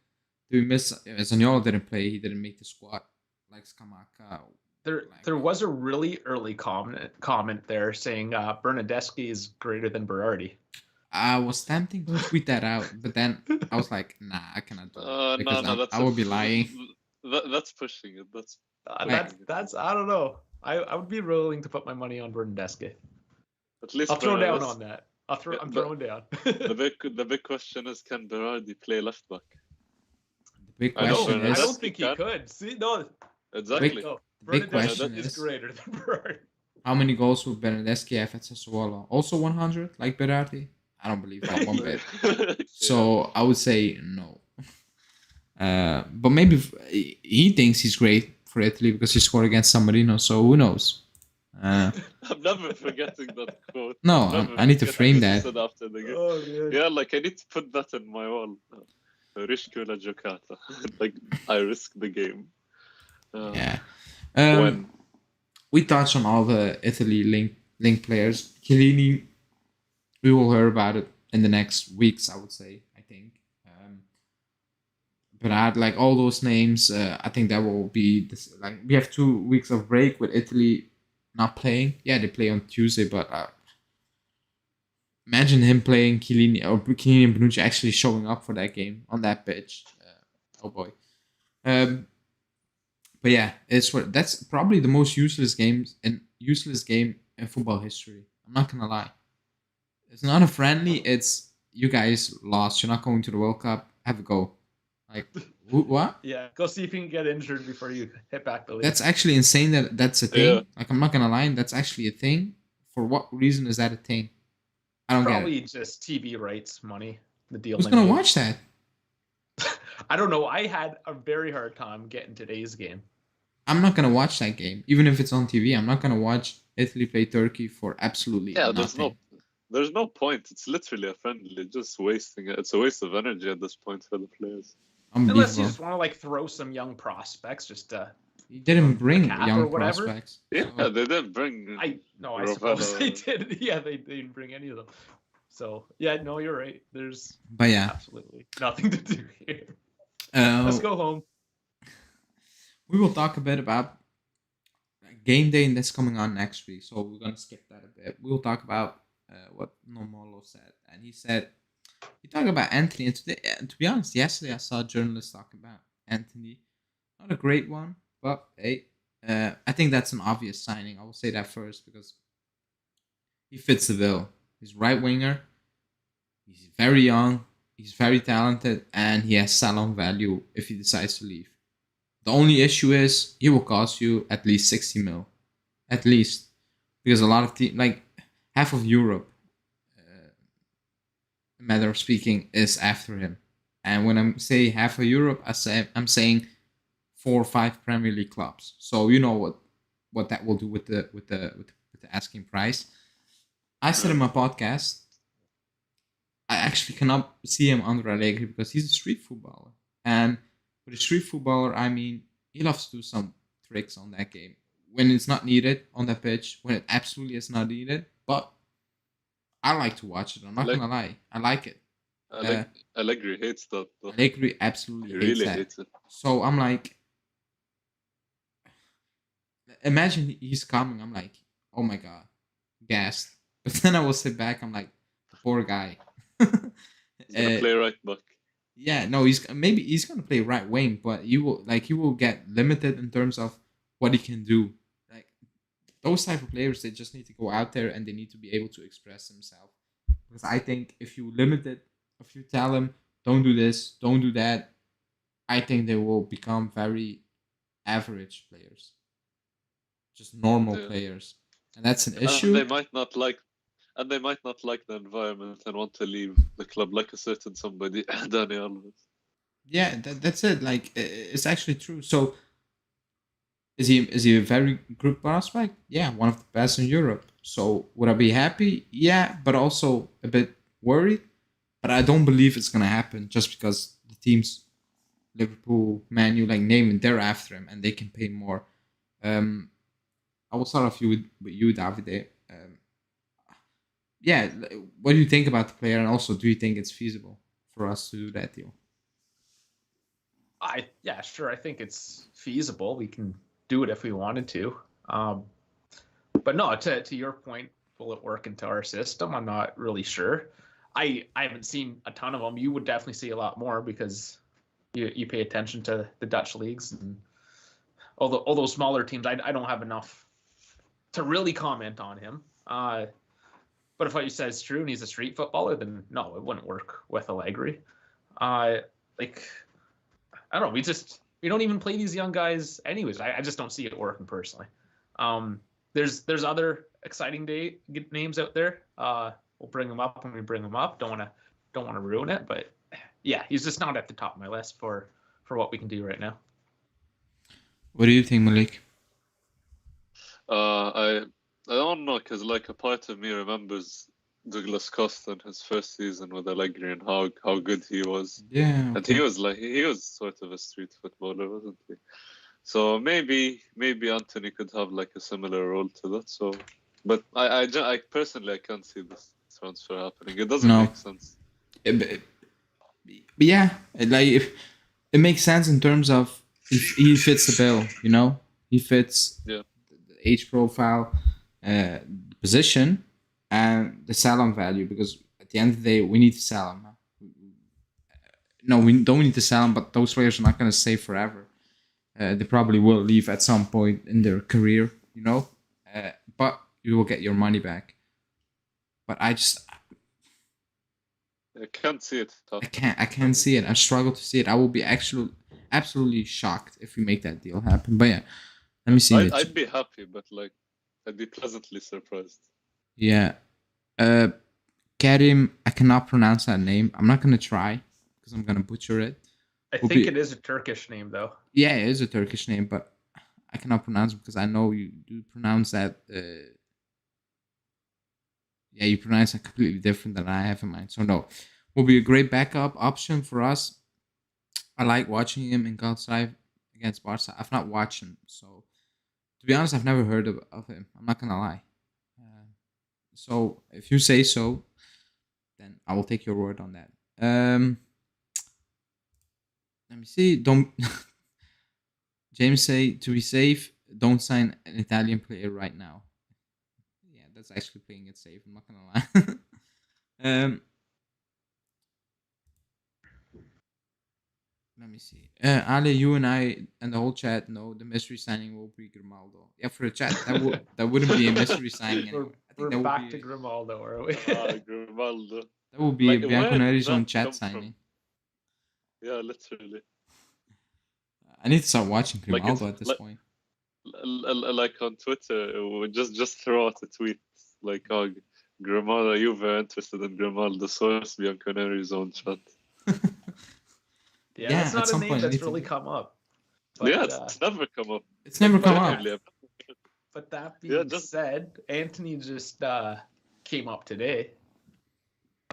Do we miss? Zaniolo didn't play. He didn't make the squad. Like Scamacca. There was a really early comment there saying Bernardeschi is greater than Berardi. I was tempting to tweet that out, but then I was like, nah, I cannot do it because I would be lying. That's pushing it. That's I don't know. I would be willing to put my money on Bernardeschi. At least I'll throw down on that. I'm but throwing down. the big question is, can Berardi play left back? The big I know question I is, don't think he could. See, no. Exactly. No, the big Bernadeschi question is is, greater than Berardi. how many goals would Bernadeschi have at Sassuolo? Also 100, like Berardi? I don't believe that one bit. So I would say no. But maybe he thinks he's great for Italy because he scored against San Marino. So who knows? I'm never forgetting that quote. No, I need to frame that. After the game. Oh, man. Yeah, like I need to put that in my wall. Rischio la giocata. Like I risk the game. Yeah. When We touched on all the Italy link players. Chiellini, we will hear about it in the next weeks, I would say, I think. But I'd like all those names. I think that will be this. Like we have 2 weeks of break with Italy not playing. Yeah, they play on Tuesday, but imagine him playing Chiellini or Chiellini and Bonucci actually showing up for that game on that pitch. Oh boy. But yeah, that's probably the most useless game in football history. I'm not gonna lie. It's not a friendly. It's you guys lost. You're not going to the World Cup. Have a go. Like what? Yeah, go see if you can get injured before you hit back the league. That's actually insane. That's a thing. Yeah. Like I'm not gonna lie. That's actually a thing. For what reason is that a thing? I don't probably get it. just TV rights money. The deal. Who's gonna watch that? I don't know. I had a very hard time getting today's game. I'm not gonna watch that game, even if it's on TV. I'm not gonna watch Italy play Turkey for absolutely nothing. There's no point. It's literally a friendly, just wasting it. It's a waste of energy at this point for the players. Unless you just want to like throw some young prospects, just he didn't bring young or whatever. prospects. Yeah, so. they didn't bring. I suppose they did. Yeah, they didn't bring any of them. So yeah, no, you're right. There's absolutely nothing to do here. Let's go home. We will talk a bit about game day that's coming on next week. So we're gonna skip that a bit. We'll talk about what Nomolo said, and he talked about Anthony. And today, to be honest, yesterday I saw a journalist talking about Anthony. Not a great one, but hey, I think that's an obvious signing. I will say that first because he fits the bill. He's right winger. He's very young. He's very talented, and he has salon value if he decides to leave. The only issue is he will cost you at least 60 mil, at least, because a lot of like half of Europe, a matter of speaking, is after him. And when I say half of Europe, I'm saying 4 or 5 Premier League clubs. So you know what that will do with the asking price. I said in my podcast, I actually cannot see him under Allegri because he's a street footballer. And with a street footballer, I mean, he loves to do some tricks on that game. When it's not needed on that pitch, when it absolutely is not needed. But I like to watch it. I'm not going to lie. I like it. Allegri hates that. Allegri absolutely really hates it. So I'm like, imagine he's coming. I'm like, oh my God, gassed. But then I will sit back. I'm like, poor guy. He's gonna play right back. Yeah, no, he's gonna play right wing, but he will get limited in terms of what he can do. Like those type of players, they just need to go out there and they need to be able to express themselves. Because I think if you limit it, if you tell them don't do this, don't do that, I think they will become very average players, just normal players, and that's an issue. They might not like. And they might not like the environment and want to leave the club, like a certain somebody, Dani Alves. Yeah, that's it. Like, it's actually true. So, is he a very good prospect? Yeah, one of the best in Europe. So, would I be happy? Yeah, but also a bit worried. But I don't believe it's gonna happen just because the teams, Liverpool, Man U, like name it, they're after him and they can pay more. I will start off with you, Davide. Yeah, what do you think about the player, and also do you think it's feasible for us to do that deal? Yeah, sure. I think it's feasible. We can do it if we wanted to. But no, to your point, will it work into our system? I'm not really sure. I haven't seen a ton of them. You would definitely see a lot more because you pay attention to the Dutch leagues and all those smaller teams. I don't have enough to really comment on him. But if what you said is true and he's a street footballer, then no, it wouldn't work with Allegri. Like, I don't know. We don't even play these young guys anyways. I just don't see it working personally. There's other exciting names out there. We'll bring them up when we bring them up. Don't want to ruin it, but yeah, he's just not at the top of my list for what we can do right now. What do you think, Malik? I don't know, because like a part of me remembers Douglas Costa in his first season with Allegri and how good he was. Yeah, And he was sort of a street footballer, wasn't he? So maybe Anthony could have like a similar role to that. So, but I personally I can't see this transfer happening. It doesn't make sense. But yeah, like if it makes sense in terms of if he fits the bill, you know, he fits the age profile, position, and the sell-on value. Because at the end of the day, we need to sell him. No, we don't need to sell him, but those players are not going to stay forever. They probably will leave at some point in their career, you know. But you will get your money back. But I can't see it. I can't see it. I struggle to see it. I will be absolutely shocked if we make that deal happen. But yeah, let me see. I'd be happy, but like I'd be pleasantly surprised. Yeah. Karim, I cannot pronounce that name. I'm not gonna try because I'm gonna butcher it. I think it is a Turkish name, though. Yeah, it is a Turkish name, but I cannot pronounce it because I know you do pronounce that. Yeah, you pronounce it completely different than I have in mind. So no, will be a great backup option for us. I like watching him in Galatasaray against Barca. I've not watched him, so to be honest, I've never heard of him. I'm not gonna lie. So if you say so, then I will take your word on that. Let me see. Don't James say to be safe, don't sign an Italian player right now. Yeah, that's actually playing it safe. I'm not gonna lie. Let me see. Ali, you and I and the whole chat know the mystery signing will be Grimaldo. Yeah, for the chat, that wouldn't be a mystery signing anymore. I think we're back to Grimaldo, are we? Grimaldo. That would be like, a bianconerizonechannel chat signing. Yeah, literally. I need to start watching Grimaldo at this point. Like on Twitter, we just throw out a tweet like, "Oh, Grimaldo, Juve interested in Grimaldo, source bianconerizone chat." Yeah, that's not a name that's really come up. But, yeah, it's never come up. It's never come up. But that being said, Anthony just came up today.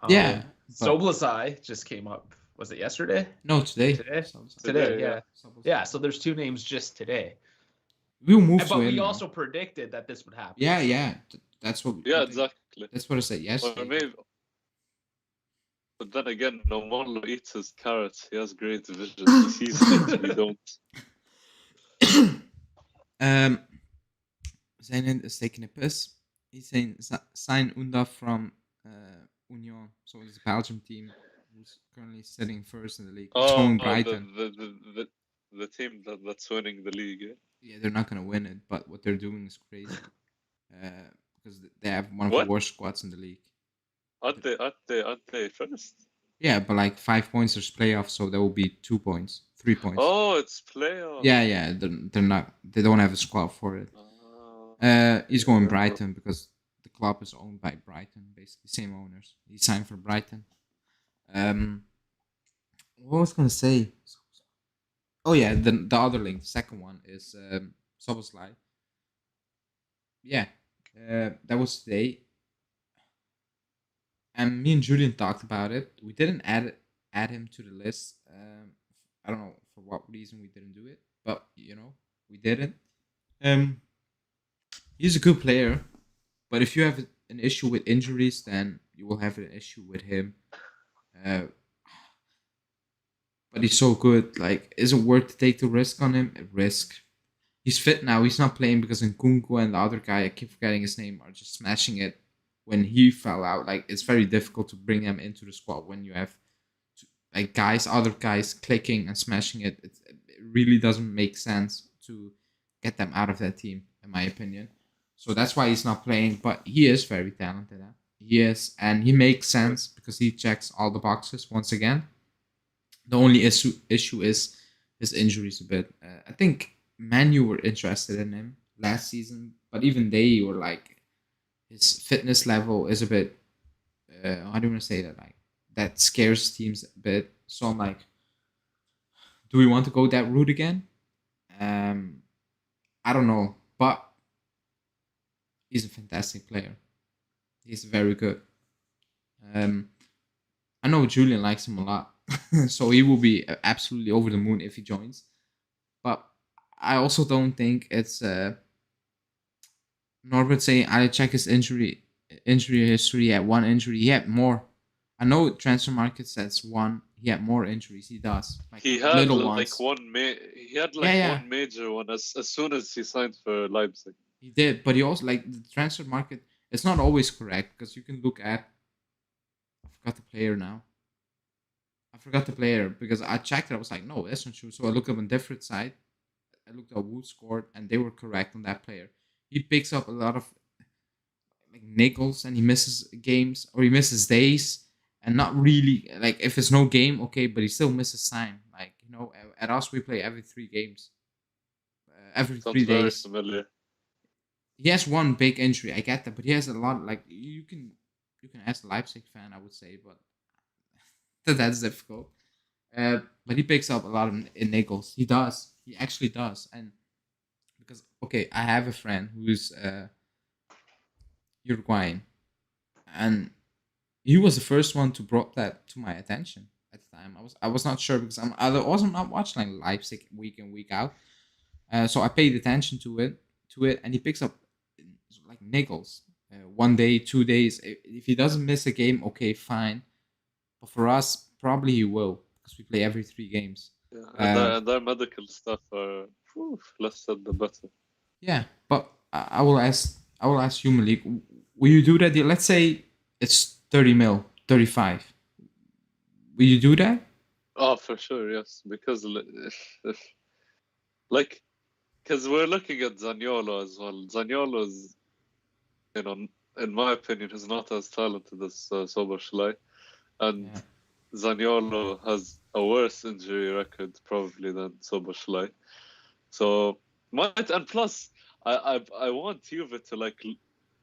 Yeah. Soboslai just came up. Was it yesterday? No, today. Today, yeah. Yeah, so there's two names just today. We'll move to But we also predicted that this would happen. Yeah. That's what. Yeah, exactly. That's what I said yesterday. But then again, no Marlo eats his carrots. He has great vision. He sees things we don't. Zainin is taking a piss. He's saying sign Unda from Union. So it's a Belgium team who's currently sitting first in the league. It's going Brighton. The team that's winning the league. Yeah, they're not going to win it, but what they're doing is crazy. Because they have one of the worst squads in the league. Aren't they first? Yeah, but like 5 points, there's playoffs, so there will be 2 points, 3 points. Oh, it's playoffs. Yeah, they're not. They don't have a squad for it. He's going Brighton because the club is owned by Brighton, basically same owners. He signed for Brighton. What was I gonna say? Oh yeah, the other link, the second one is Soboslai. Yeah, that was today. And me and Julian talked about it. We didn't add him to the list. I don't know for what reason we didn't do it, but we didn't. He's a good player, but if you have an issue with injuries, then you will have an issue with him. But he's so good. Like, is it worth to take the risk on him? A risk. He's fit now. He's not playing because Nkunku and the other guy, I keep forgetting his name, are just smashing it. When he fell out, like, it's very difficult to bring them into the squad when you have other guys clicking and smashing it. It really doesn't make sense to get them out of that team, in my opinion. So that's why he's not playing, but he is very talented. Yes, and he makes sense because he checks all the boxes once again. The only issue is his injuries a bit. I think Manu were interested in him last season, but even they were like his fitness level is a bit. How do you want to say that? Like that scares teams a bit. So I'm like, do we want to go that route again? Um, I don't know, but he's a fantastic player. He's very good. Um, I know Julian likes him a lot, so he will be absolutely over the moon if he joins. But I also don't think it's Norbert saying I check his injury history. He had one injury. He had more. I know transfer market says one. He had more injuries. He does like He had little like ones. he had like Yeah, one major one as soon as he signed for Leipzig. he did. But he also like the transfer market. It's not always correct because you can look at. I forgot the player now. I forgot the player because I checked it. I was like, no, that's not true. So I looked up on different site. I looked at who scored, and they were correct on that player. He picks up a lot of like nickels, and he misses games or he misses days, and not really like if it's no game, okay, but he still misses time. Like at us we play every 3 games, every Sounds three very days. familiar. He has one big injury, I get that, but he has a lot. Like you can ask a Leipzig fan, I would say, but that's difficult. But he picks up a lot of nickels. He does. He actually does, and because okay, I have a friend who's Uruguayan, and he was the first one to brought that to my attention at the time. I was not sure because I wasn't not watching like Leipzig week in week out, so I paid attention to it, and he picks up like nickels, 1 day, 2 days. If he doesn't miss a game, okay, fine, but for us, probably he will because we play every 3 games. Yeah, Uh, and their medical stuff are less said the better. yeah, but I will ask you, Malik, will you do that? Let's say it's 30 mil, 35. Will you do that? Oh, for sure, yes, because if like because we're looking at Zaniolo as well. Zaniolo is, you know, in my opinion, is not as talented as Soboslai, and Yeah. Zaniolo has a worse injury record probably than Soboslai. So and plus, I want Juve to like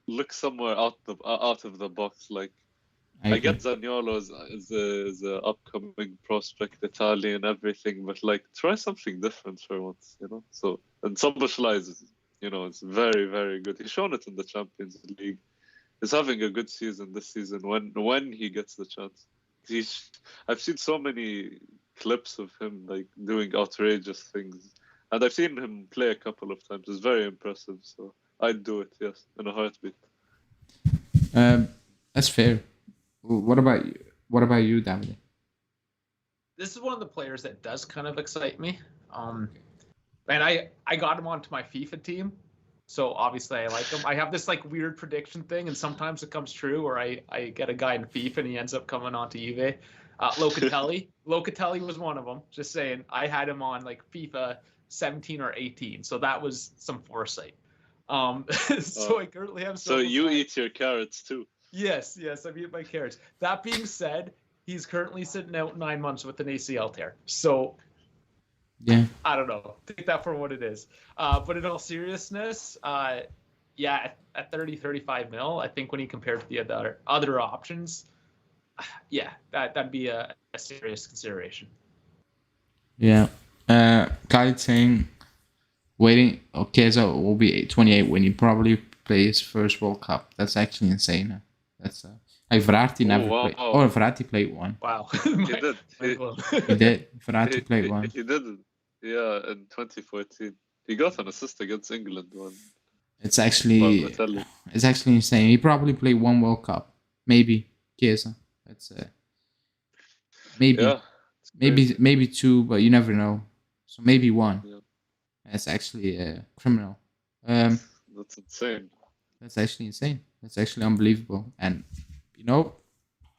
look somewhere out of the box. Like I I agree. get Zaniolo is a upcoming prospect, Italian, everything, but like try something different for once, you know. So and Soboslai is, it's very very good. He's shown it in the Champions League. He's having a good season this season when he gets the chance. He's I've seen so many clips of him like doing outrageous things, and I've seen him play a couple of times. It's very impressive. So I'd do it, yes, in a heartbeat. Um, that's fair. What about you? What about you, David? This is one of the players that does kind of excite me. And I got him onto my FIFA team, so obviously I like him. I have this like weird prediction thing, and sometimes it comes true where I get a guy in FIFA and he ends up coming onto Juve. Locatelli. Locatelli was one of them. Just saying, I had him on like FIFA 17 or 18, so that was some foresight. So I currently have. So you eat your carrots too. Yes, I eat my carrots. That being said, he's currently sitting out 9 months with an ACL tear. So Yeah. I don't know. Take that for what it is. But in all seriousness, yeah, at 30, 35 mil, I think when you compare to the other options, yeah, that'd be a serious consideration. Yeah. Khalid saying waiting. Okay, so will be 28 when he probably play his first World Cup. That's actually insane. That's like Verratti never played. Oh, Verratti played one. Wow. He did. He did. Verratti played one. He did. Yeah, in 2014, he got an assist against England one. It's actually insane. He probably played one World Cup, maybe Chiesa. That's maybe, yeah, maybe two, but you never know. So maybe one. Yeah. That's actually criminal. That's insane. That's actually insane. That's actually unbelievable. And I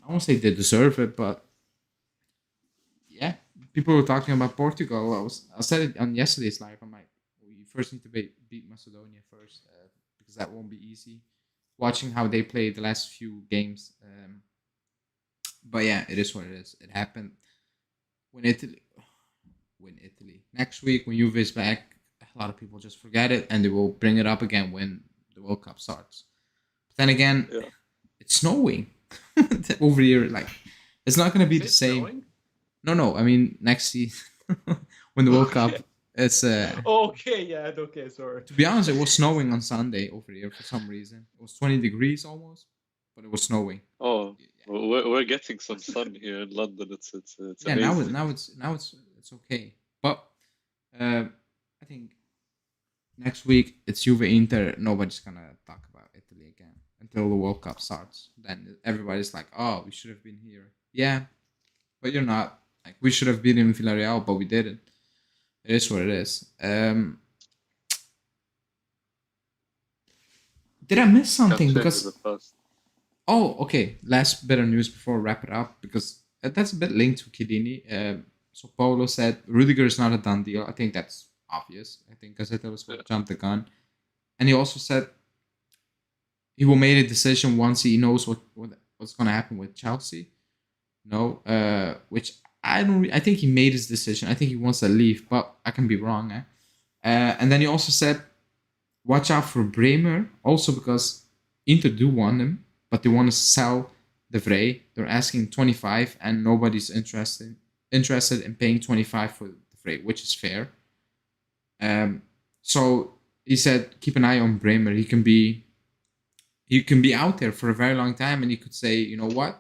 won't say they deserve it, but yeah, people were talking about Portugal. I said it on yesterday's live. I'm like, you first need to beat Macedonia first because that won't be easy. watching how they played the last few games. But yeah, it is what it is. It happened when Italy. Next week when Juve is back, a lot of people just forget it and they will bring it up again when the World Cup starts. But then again, Yeah. it's snowing over here. Like, it's not gonna be the same. Snowing? No. I mean, next season when the World Cup. It's Okay, yeah, okay, sorry. To be honest, it was snowing on Sunday over here for some reason. It was 20 degrees almost, but it was snowing. Oh, we're getting some sun here in London. It's Yeah, amazing. now it's okay. But I think next week it's Juve Inter. Nobody's gonna talk about Italy again until the World Cup starts. Then everybody's like, "Oh, we should have been here." Yeah, but you're not. Like, we should have beaten Villarreal, but we didn't. It is what it is. Did I miss Can't something? change Because the past. oh, okay. Last bit of news before we wrap it up, because that's a bit linked to Chiellini. So Paulo said Rudiger is not a done deal. I think that's obvious. I think Gazzetta was going to jump the gun, and he also said he will make a decision once he knows what's going to happen with Chelsea. No, which I don't. I think he made his decision. I think he wants to leave, but I can be wrong. And then he also said, watch out for Bremer, also because Inter do want him, but they want to sell De Vrij. They're asking 25, and nobody's interested in paying 25 for De Vrij, which is fair. So he said, keep an eye on Bremer. He can be out there for a very long time, and he could say, you know what,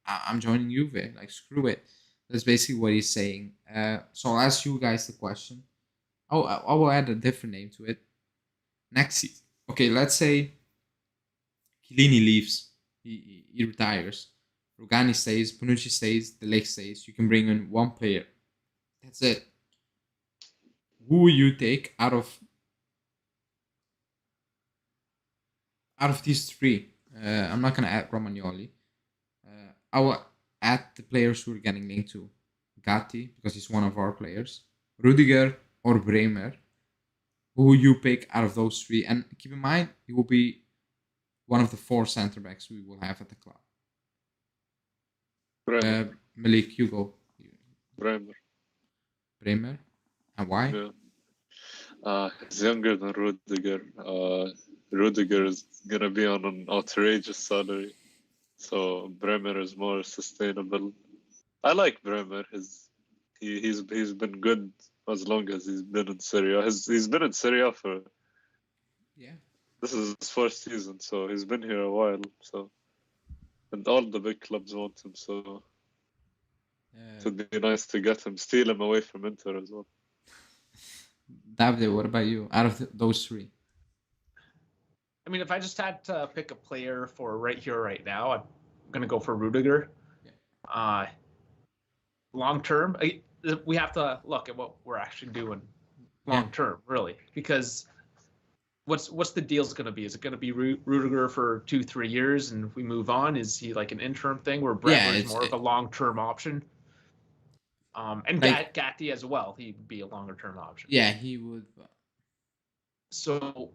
I'm joining Juve. Like, screw it. That's basically what he's saying. So I'll ask you guys the question. Oh, I will add a different name to it. Next season. Okay, let's say Chiellini leaves. He retires. Rugani stays. Bonucci stays. De Ligt stays. You can bring in one player. That's it. Who will you take out of these three? I'm not gonna add Romagnoli. I will add the players who are getting linked to Gatti because he's one of our players. Rudiger or Bremer. Who will you pick out of those three? And keep in mind, he will be one of the 4 center backs we will have at the club. Malik, Hugo. Bremer. And why? Yeah. He's younger than Rudiger. Rudiger is gonna be on an outrageous salary, so Bremer is more sustainable. I like Bremer. He's been good as long as he's been in Serie A. He's been in Serie A for this is his first season, so he's been here a while. So, and all the big clubs want him. So it would be nice to get him, steal him away from Inter as well. Davide, what about you? Out of those three, I mean, if I just had to pick a player for right here, right now, I'm gonna go for Rudiger. Yeah. Long term, we have to look at what we're actually doing long term, really, because what's the deal's going to be? Is it going to be Rudiger for 2-3 years and we move on? Is he like an interim thing where Bremer is more of a long term option? And like, Gatti as well, he'd be a longer term option. Yeah, he would. So,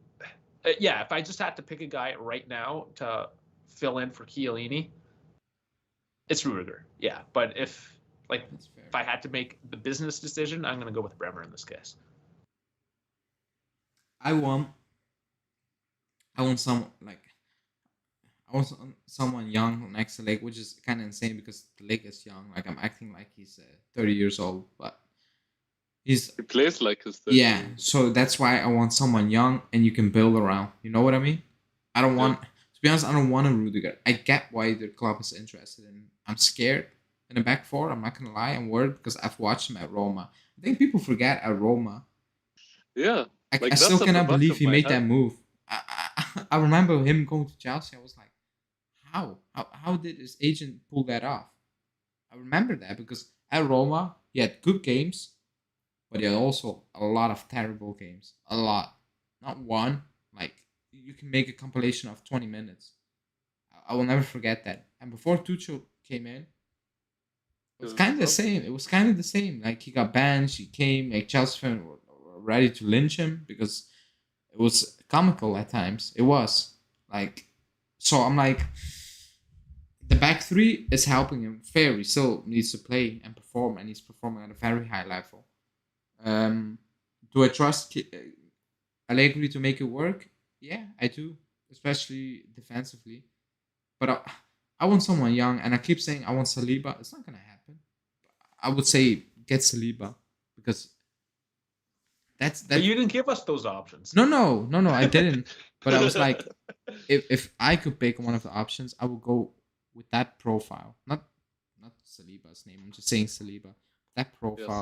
yeah, if I just had to pick a guy right now to fill in for Chiellini, it's Rudiger. Yeah, but if I had to make the business decision, I'm going to go with Bremer in this case. I want someone young next to Lake, which is kind of insane because the Lake is young. Like, I'm acting like he's 30 years old, but he plays like he's 30. Yeah, so that's why I want someone young and you can build around. You know what I mean? I don't want, to be honest, I don't want a Rudiger. I get why the club is interested in. I'm scared in the back four. I'm not gonna lie. I'm worried because I've watched him at Roma. I think people forget at Roma. Yeah. I still cannot believe he made that move. I remember him going to Chelsea. I was like, how did his agent pull that off? I remember that because at Roma he had good games, but he had also a lot of terrible games. A lot, not one. Like, you can make a compilation of 20 minutes. I will never forget that. And before Tuchel came in, it was kind of the same. It was kind of the same. Like, he got benched. He came. Like, Chelsea fans were ready to lynch him because it was comical at times. It was like, So I'm like, the back three is helping him. Fair, he still needs to play and perform, and he's performing at a very high level. Do I trust Allegri to make it work? Yeah, I do, especially defensively. But I want someone young, and I keep saying I want Saliba. It's not gonna happen. I would say get Saliba because that's But that. you didn't give us those options. No, I didn't. But I was like, if I could pick one of the options, I would go with that profile. Not Saliba's name. I'm just saying Saliba. That profile, Yeah,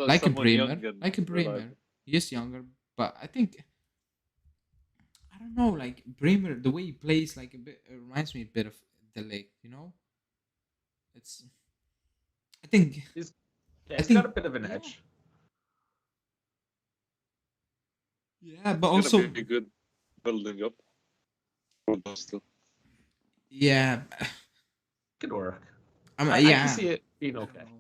like a someone young Bremer, and like a Bremer. reliable. He is younger, but I think I don't know. Like Bremer, the way he plays, like a bit, it reminds me a bit of the Lake. You know, it's. I think. He's I got a think. bit of an Yeah, edge. yeah, but It's gonna also. be good building up for those two. Yeah, Could work. I mean, I yeah. can see it being I okay. don't know.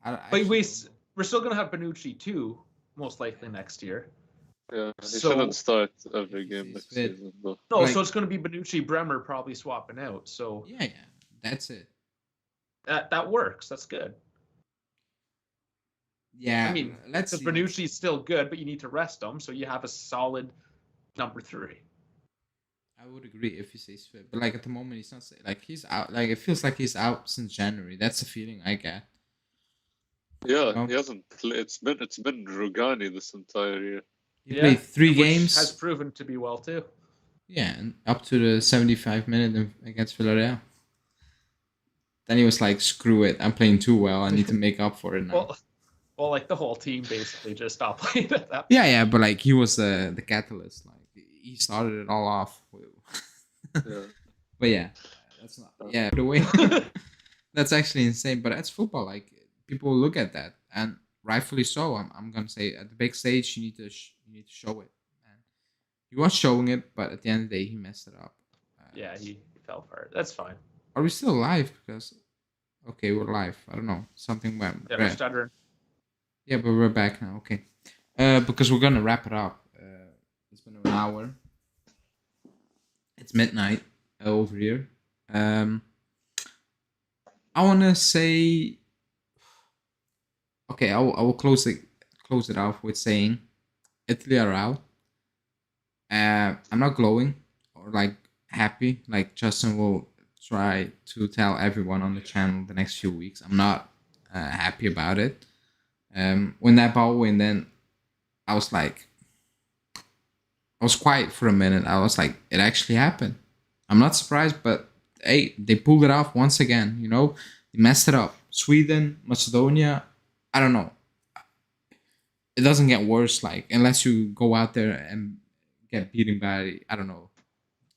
I But actually don't know. we're still gonna have Bonucci too, most likely next year. Yeah, he So- shouldn't start every If he game stays next fit. season, though. No, Like- so it's gonna be Bonucci, Bremer probably swapping out. So Yeah, that's it. that works. That's good. Yeah, I mean, let's because see. let's Bonucci's still good, but you need to rest him, so you have a solid number 3. I would agree if he stays fit, but like at the moment he's not. Like he's out. Like it feels like he's out since January. That's the feeling I get. Yeah, No. he hasn't played. It's been Rugani this entire year. He played 3 which games. has proven to be well too. Yeah, and up to the 75 minute against Villarreal. Then he was like, "Screw it! I'm playing too well. I need to make up for it now." Well, like the whole team basically just stopped playing at that. Yeah, but like he was the catalyst. Like he started it all off. Yeah. But yeah, that's not. Yeah, the way that's actually insane. But that's football. Like people look at that, and rightfully so. I'm gonna say at the big stage you need to show it, and he was showing it, but at the end of the day he messed it up. Yeah, he fell apart. That's fine. Are we still live? Because okay, we're live. I don't know. Something went. Yeah, we're stuttering. Yeah, but we're back now. Okay, because we're gonna wrap it up. It's been an hour. It's midnight over here. I wanna say. Okay, I will close it off with saying, Italy are out. I'm not glowing or like happy. Like Justin will try to tell everyone on the channel the next few weeks. I'm not happy about it. When that ball went, then I was like, I was quiet for a minute. I was like, it actually happened. I'm not surprised, but hey, they pulled it off once again. You know, they messed it up. Sweden, Macedonia, I don't know. It doesn't get worse, like unless you go out there and get beaten by, I don't know,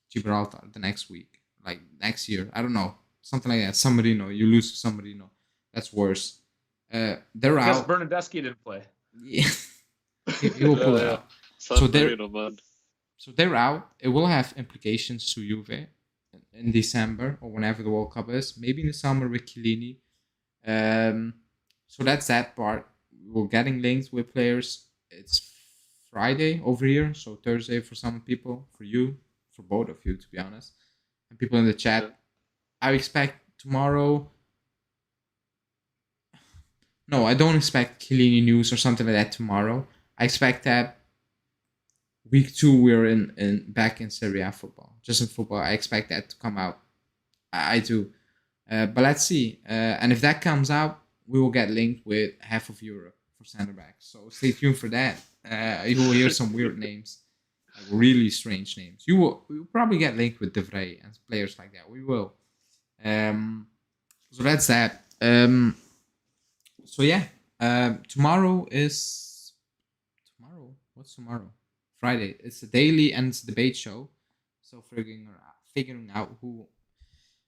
Gibraltar the next week, like next year. I don't know, something like that. San Marino, you lose to San Marino. That's worse. They're Because out. Bernardeschi didn't play. Yeah, he will pull it Yeah. out. San they're- Marino, man. So they're out. It will have implications to Juve in December or whenever the World Cup is. Maybe in the summer with Chiellini. So that's that part. We're getting linked with players. It's Friday over here, so Thursday for some people, for you, for both of you, to be honest, and people in the chat. Yeah. I expect tomorrow. No, I don't expect Chiellini news or something like that tomorrow. I expect that week 2 we're in back in Serie A football, just in football. I expect that to come out. I do, but let's see. And if that comes out, we will get linked with half of Europe for center back. So stay tuned for that. You will hear some weird names, like really strange names. You will probably get linked with De Vrij and players like that. We will. So that's that. So yeah. Tomorrow is tomorrow. What's tomorrow? Friday. It's a daily and it's a debate show. So figuring out who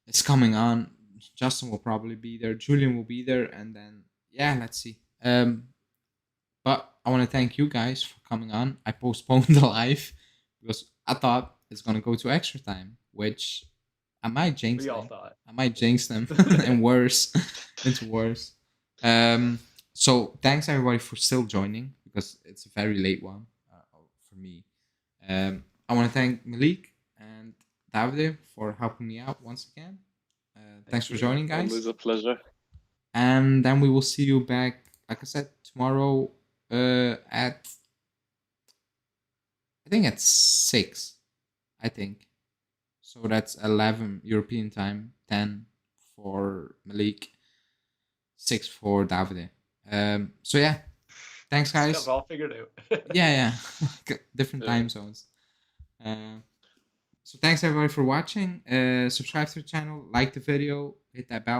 is coming on. Justin will probably be there. Julian will be there, and then yeah, let's see. But I want to thank you guys for coming on. I postponed the live because I thought it's gonna go to extra time, which I might jinx We all them. thought. I might jinx them and worse into worse. So thanks everybody for still joining because it's a very late one for me. I want to thank Malik and Davide, for helping me out once again. Thanks for you. joining, guys. Always a pleasure. And then we will see you back, like I said, tomorrow at, I think at 6, I think. So that's 11 European time, 10 for Malik, 6 for Davide. So yeah, thanks, guys. Stuff all figured out. Yeah. Different Yeah. time zones. So thanks everybody for watching. Subscribe to the channel, like the video, hit that bell